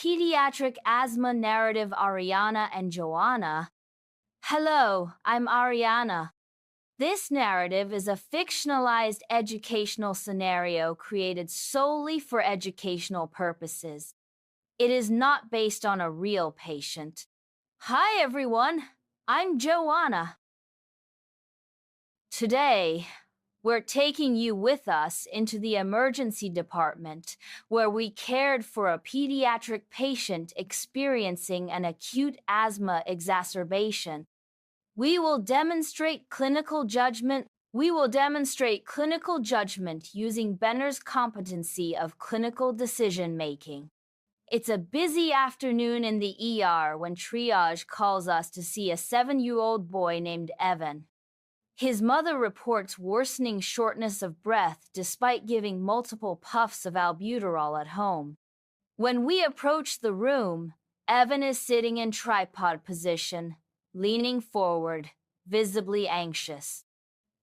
pediatric asthma narrative Ariana and Joanna. Hello, I'm Ariana. This narrative is a fictionalized educational scenario created solely for educational purposes. It is not based on a real patient. Hi everyone, I'm Joanna. Today, we're taking you with us into the emergency department, where we cared for a pediatric patient experiencing an acute asthma exacerbation. We will demonstrate clinical judgment using Benner's competency of clinical decision-making. It's a busy afternoon in the ER when triage calls us to see a 7-year-old boy named Evan. His mother reports worsening shortness of breath despite giving multiple puffs of albuterol at home. When we approach the room, Evan is sitting in tripod position, leaning forward, visibly anxious.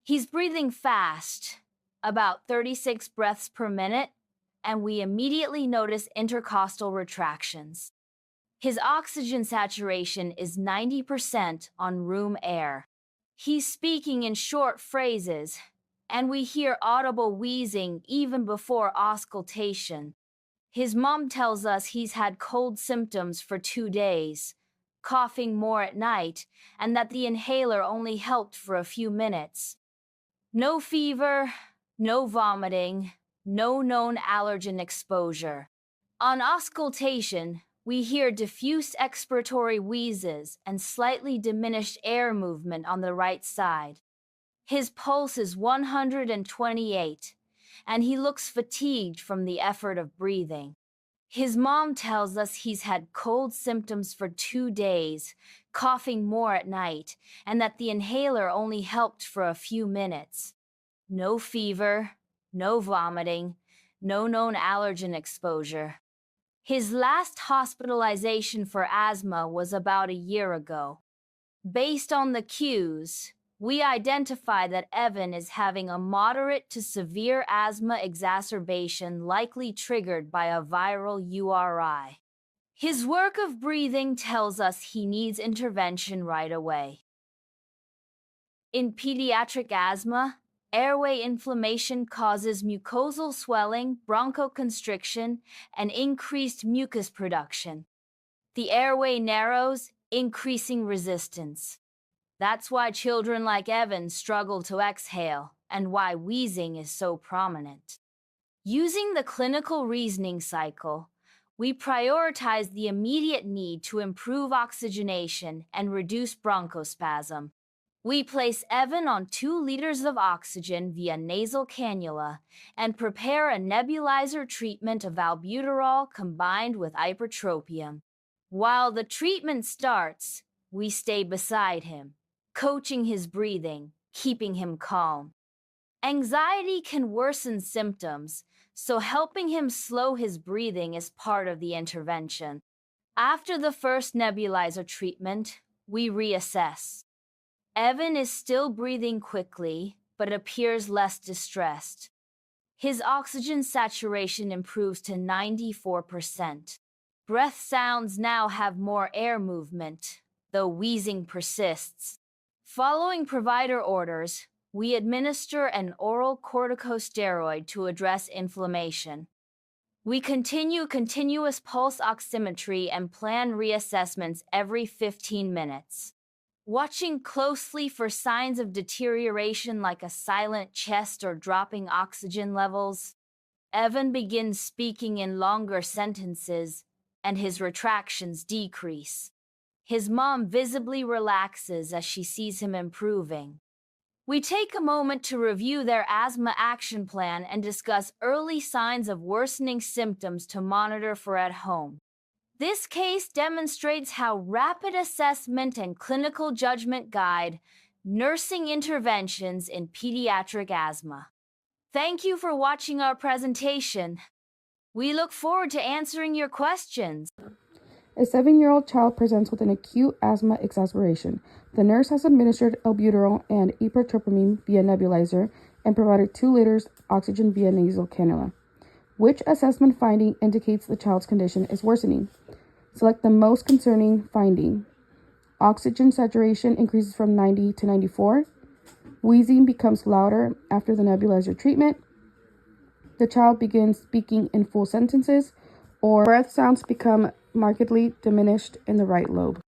He's breathing fast, about 36 breaths per minute, and we immediately notice intercostal retractions. His oxygen saturation is 90% on room air. He's speaking in short phrases, and we hear audible wheezing even before auscultation. His mom tells us he's had cold symptoms for 2 days, coughing more at night, and that the inhaler only helped for a few minutes. No fever, no vomiting, no known allergen exposure. On auscultation, we hear diffuse expiratory wheezes and slightly diminished air movement on the right side. His pulse is 128, and he looks fatigued from the effort of breathing. His mom tells us he's had cold symptoms for 2 days, coughing more at night, and that the inhaler only helped for a few minutes. No fever, no vomiting, no known allergen exposure. His last hospitalization for asthma was about a year ago. Based on the cues, we identify that Evan is having a moderate to severe asthma exacerbation likely triggered by a viral URI. His work of breathing tells us he needs intervention right away. In pediatric asthma, airway inflammation causes mucosal swelling, bronchoconstriction, and increased mucus production. The airway narrows, increasing resistance. That's why children like Evan struggle to exhale, and why wheezing is so prominent. Using the clinical reasoning cycle, we prioritize the immediate need to improve oxygenation and reduce bronchospasm. We place Evan on 2 liters of oxygen via nasal cannula and prepare a nebulizer treatment of albuterol combined with ipratropium. While the treatment starts, we stay beside him, coaching his breathing, keeping him calm. Anxiety can worsen symptoms, so helping him slow his breathing is part of the intervention. After the first nebulizer treatment, we reassess. Evan is still breathing quickly, but appears less distressed. His oxygen saturation improves to 94%. Breath sounds now have more air movement, though wheezing persists. Following provider orders, we administer an oral corticosteroid to address inflammation. We continue continuous pulse oximetry and plan reassessments every 15 minutes. Watching closely for signs of deterioration like a silent chest or dropping oxygen levels, Evan begins speaking in longer sentences, and his retractions decrease. His mom visibly relaxes as she sees him improving. We take a moment to review their asthma action plan and discuss early signs of worsening symptoms to monitor for at home. This case demonstrates how rapid assessment and clinical judgment guide nursing interventions in pediatric asthma. Thank you for watching our presentation. We look forward to answering your questions. A 7-year-old child presents with an acute asthma exacerbation. The nurse has administered albuterol and ipratropium via nebulizer and provided 2 liters oxygen via nasal cannula. Which assessment finding indicates the child's condition is worsening? Select the most concerning finding. Oxygen saturation increases from 90 to 94. Wheezing becomes louder after the nebulizer treatment. The child begins speaking in full sentences, or breath sounds become markedly diminished in the right lobe.